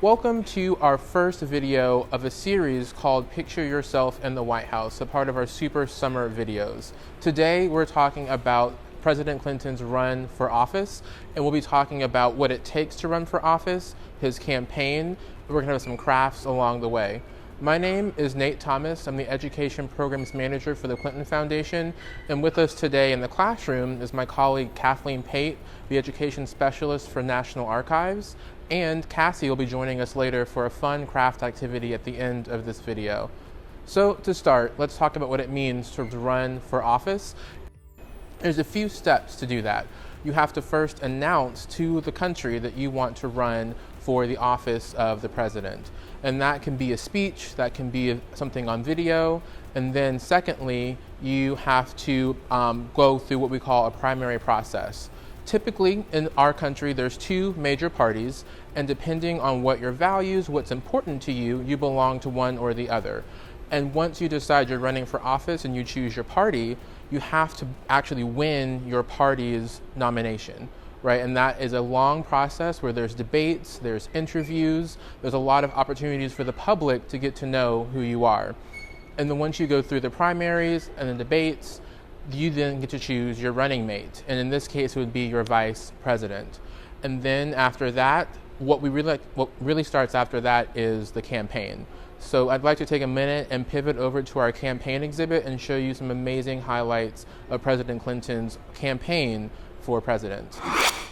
Welcome to our first video of a series called Picture Yourself in the White House, a part of our Super Summer videos. Today we're talking about President Clinton's run for office, and we'll be talking about what it takes to run for office, his campaign. We're going to have some crafts along the way. My name is Nate Thomas. I'm the Education Programs Manager for the Clinton Foundation, and with us today in the classroom is my colleague Kathleen Pate, the Education Specialist for National Archives, and Cassie will be joining us later for a fun craft activity at the end of this video. So to start, let's talk about what it means to run for office. There's a few steps to do that. You have to first announce to the country that you want to run for the office of the president. And that can be a speech, that can be something on video, and then secondly, you have to go through what we call a primary process. Typically, in our country, there's two major parties, and depending on what your values, what's important to you, you belong to one or the other. And once you decide you're running for office and you choose your party, you have to actually win your party's nomination, right? And that is a long process where there's debates, there's interviews, there's a lot of opportunities for the public to get to know who you are. And then once you go through the primaries and the debates, you then get to choose your running mate. And in this case, it would be your vice president. And then after that, what really starts after that is the campaign. So I'd like to take a minute and pivot over to our campaign exhibit and show you some amazing highlights of President Clinton's campaign for president.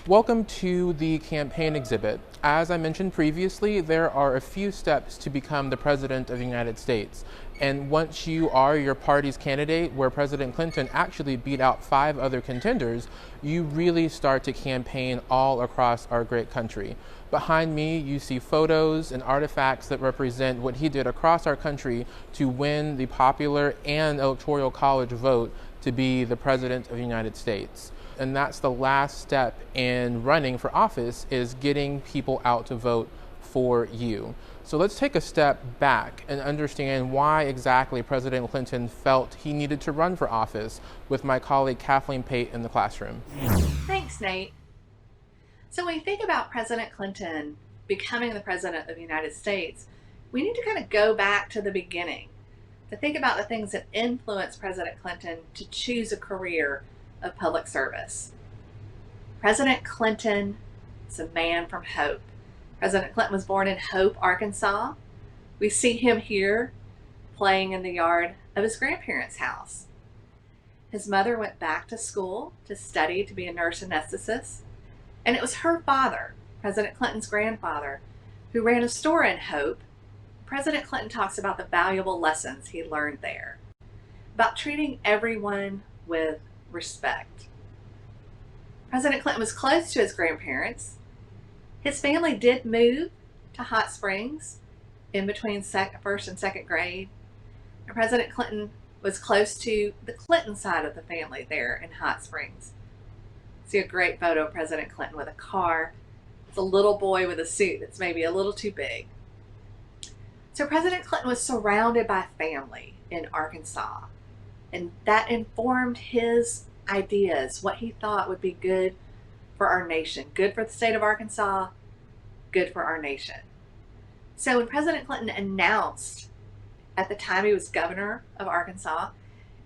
Welcome to the campaign exhibit. As I mentioned previously, there are a few steps to become the President of the United States. And once you are your party's candidate, where President Clinton actually beat out 5 other contenders, you really start to campaign all across our great country. Behind me, you see photos and artifacts that represent what he did across our country to win the popular and electoral college vote to be the President of the United States. And that's the last step in running for office, is getting people out to vote for you. So let's take a step back and understand why exactly President Clinton felt he needed to run for office with my colleague Kathleen Pate in the classroom. Thanks, Nate. So when we think about President Clinton becoming the President of the United States, we need to kind of go back to the beginning to think about the things that influenced President Clinton to choose a career of public service. President Clinton is a man from Hope. President Clinton was born in Hope, Arkansas. We see him here playing in the yard of his grandparents' house. His mother went back to school to study to be a nurse anesthetist, and it was her father, President Clinton's grandfather, who ran a store in Hope. President Clinton talks about the valuable lessons he learned there, about treating everyone with respect. President Clinton was close to his grandparents. His family did move to Hot Springs in between first and second grade. And President Clinton was close to the Clinton side of the family there in Hot Springs. See a great photo of President Clinton with a car. It's a little boy with a suit that's maybe a little too big. So President Clinton was surrounded by family in Arkansas, and that informed his ideas, what he thought would be good for our nation, good for the state of Arkansas, good for our nation. So when President Clinton announced, at the time he was governor of Arkansas,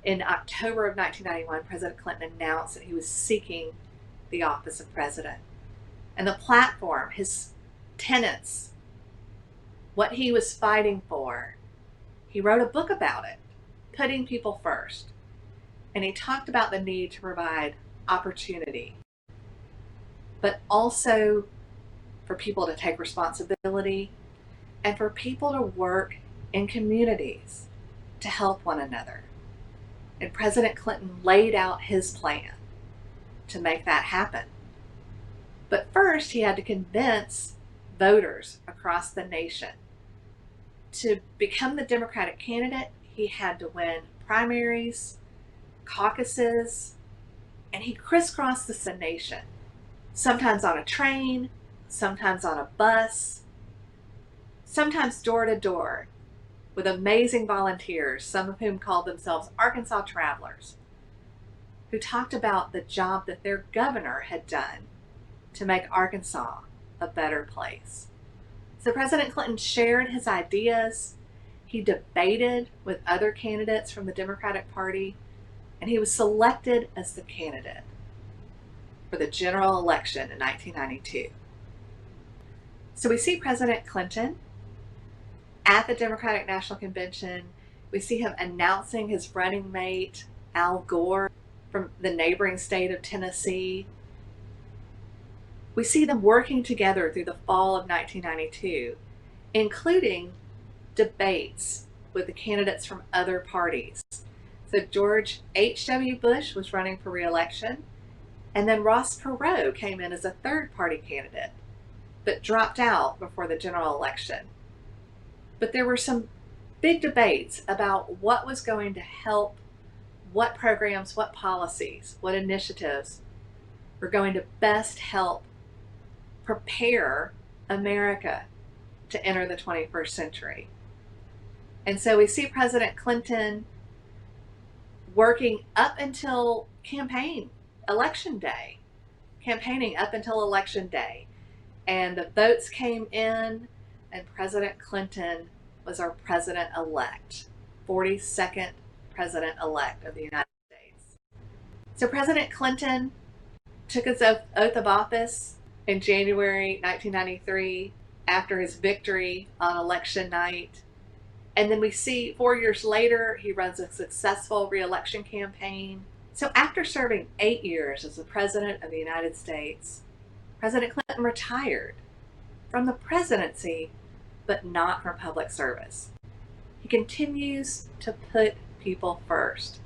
in October of 1991, President Clinton announced that he was seeking the office of president. And the platform, his tenets, what he was fighting for, he wrote a book about it, Putting People First. And he talked about the need to provide opportunity, but also for people to take responsibility and for people to work in communities to help one another. And President Clinton laid out his plan to make that happen. But first, he had to convince voters across the nation. To become the Democratic candidate, he had to win primaries, caucuses, and he crisscrossed the nation, sometimes on a train, sometimes on a bus, sometimes door to door with amazing volunteers, some of whom called themselves Arkansas Travelers, who talked about the job that their governor had done to make Arkansas a better place. So President Clinton shared his ideas, he debated with other candidates from the Democratic Party, and he was selected as the candidate for the general election in 1992. So we see President Clinton at the Democratic National Convention. We see him announcing his running mate, Al Gore, from the neighboring state of Tennessee. We see them working together through the fall of 1992, including debates with the candidates from other parties. So George H.W. Bush was running for re-election, and then Ross Perot came in as a third-party candidate, but dropped out before the general election. But there were some big debates about what was going to help, what programs, what policies, what initiatives were going to best help prepare America to enter the 21st century. And so we see President Clinton working up until election day, campaigning up until election day. And the votes came in, and President Clinton was our president-elect, 42nd president-elect of the United States. So President Clinton took his oath of office in January 1993 after his victory on election night. And then we see 4 years later, he runs a successful re-election campaign. So after serving 8 years as the President of the United States, President Clinton retired from the presidency, but not from public service. He continues to put people first.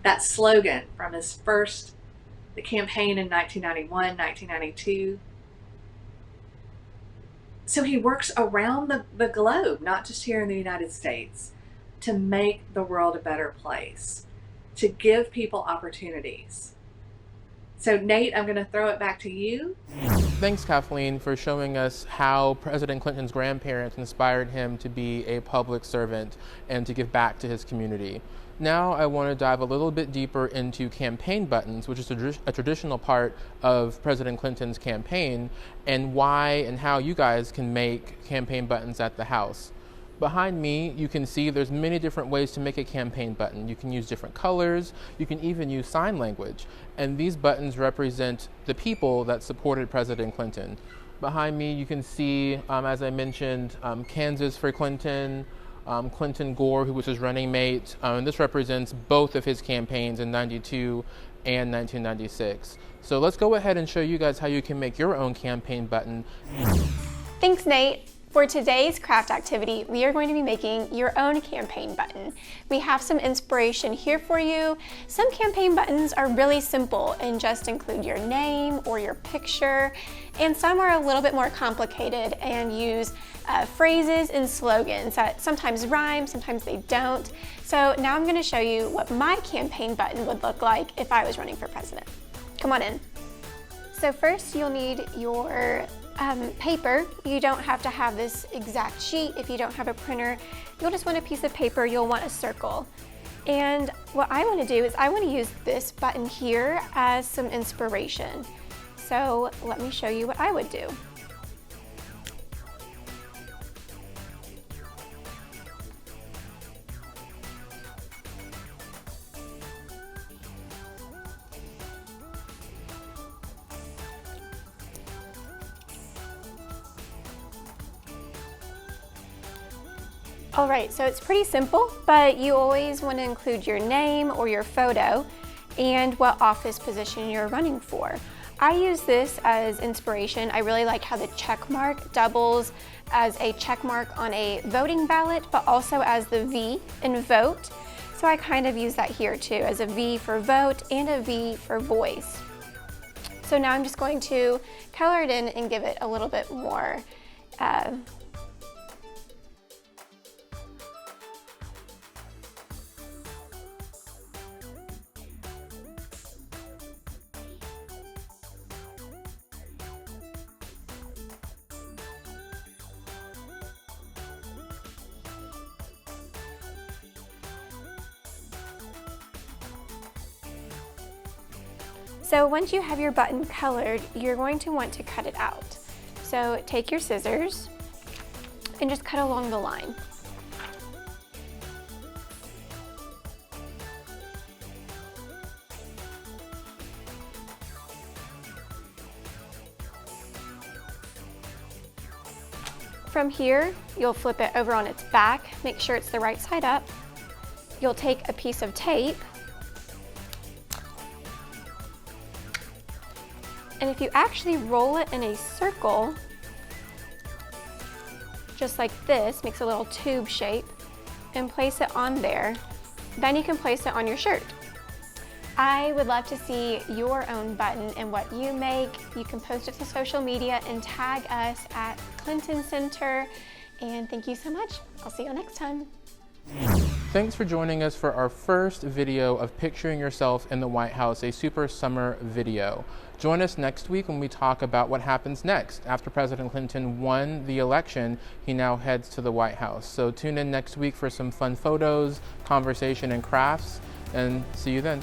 That slogan from the campaign in 1991, 1992. So he works around the globe, not just here in the United States, to make the world a better place, to give people opportunities. So Nate, I'm going to throw it back to you. Thanks, Kathleen, for showing us how President Clinton's grandparents inspired him to be a public servant and to give back to his community. Now I want to dive a little bit deeper into campaign buttons, which is a traditional part of President Clinton's campaign, and why and how you guys can make campaign buttons at the House. Behind me, you can see there's many different ways to make a campaign button. You can use different colors, you can even use sign language, and these buttons represent the people that supported President Clinton. Behind me, you can see, as I mentioned, Kansas for Clinton, Clinton Gore, who was his running mate, and this represents both of his campaigns in '92 and 1996. So let's go ahead and show you guys how you can make your own campaign button. Thanks, Nate. For today's craft activity, we are going to be making your own campaign button. We have some inspiration here for you. Some campaign buttons are really simple and just include your name or your picture, and some are a little bit more complicated and use phrases and slogans that sometimes rhyme, sometimes they don't. So now I'm going to show you what my campaign button would look like if I was running for president. Come on in. So first you'll need your paper. You don't have to have this exact sheet. If you don't have a printer, you'll just want a piece of paper. You'll want a circle. And what I want to do is I want to use this button here as some inspiration. So let me show you what I would do. All right, so it's pretty simple, but you always want to include your name or your photo and what office position you're running for. I use this as inspiration. I really like how the check mark doubles as a check mark on a voting ballot, but also as the V in vote. So I kind of use that here too, as a V for vote and a V for voice. So now I'm just going to color it in and give it a little bit more So once you have your button colored, you're going to want to cut it out. So take your scissors and just cut along the line. From here, you'll flip it over on its back, make sure it's the right side up. You'll take a piece of tape, and if you actually roll it in a circle, just like this, makes a little tube shape, and place it on there, then you can place it on your shirt. I would love to see your own button and what you make. You can post it to social media and tag us at Clinton Center. And thank you so much. I'll see you next time. Thanks for joining us for our first video of Picturing Yourself in the White House, a super summer video. Join us next week when we talk about what happens next. After President Clinton won the election, he now heads to the White House. So tune in next week for some fun photos, conversation, and crafts, and see you then.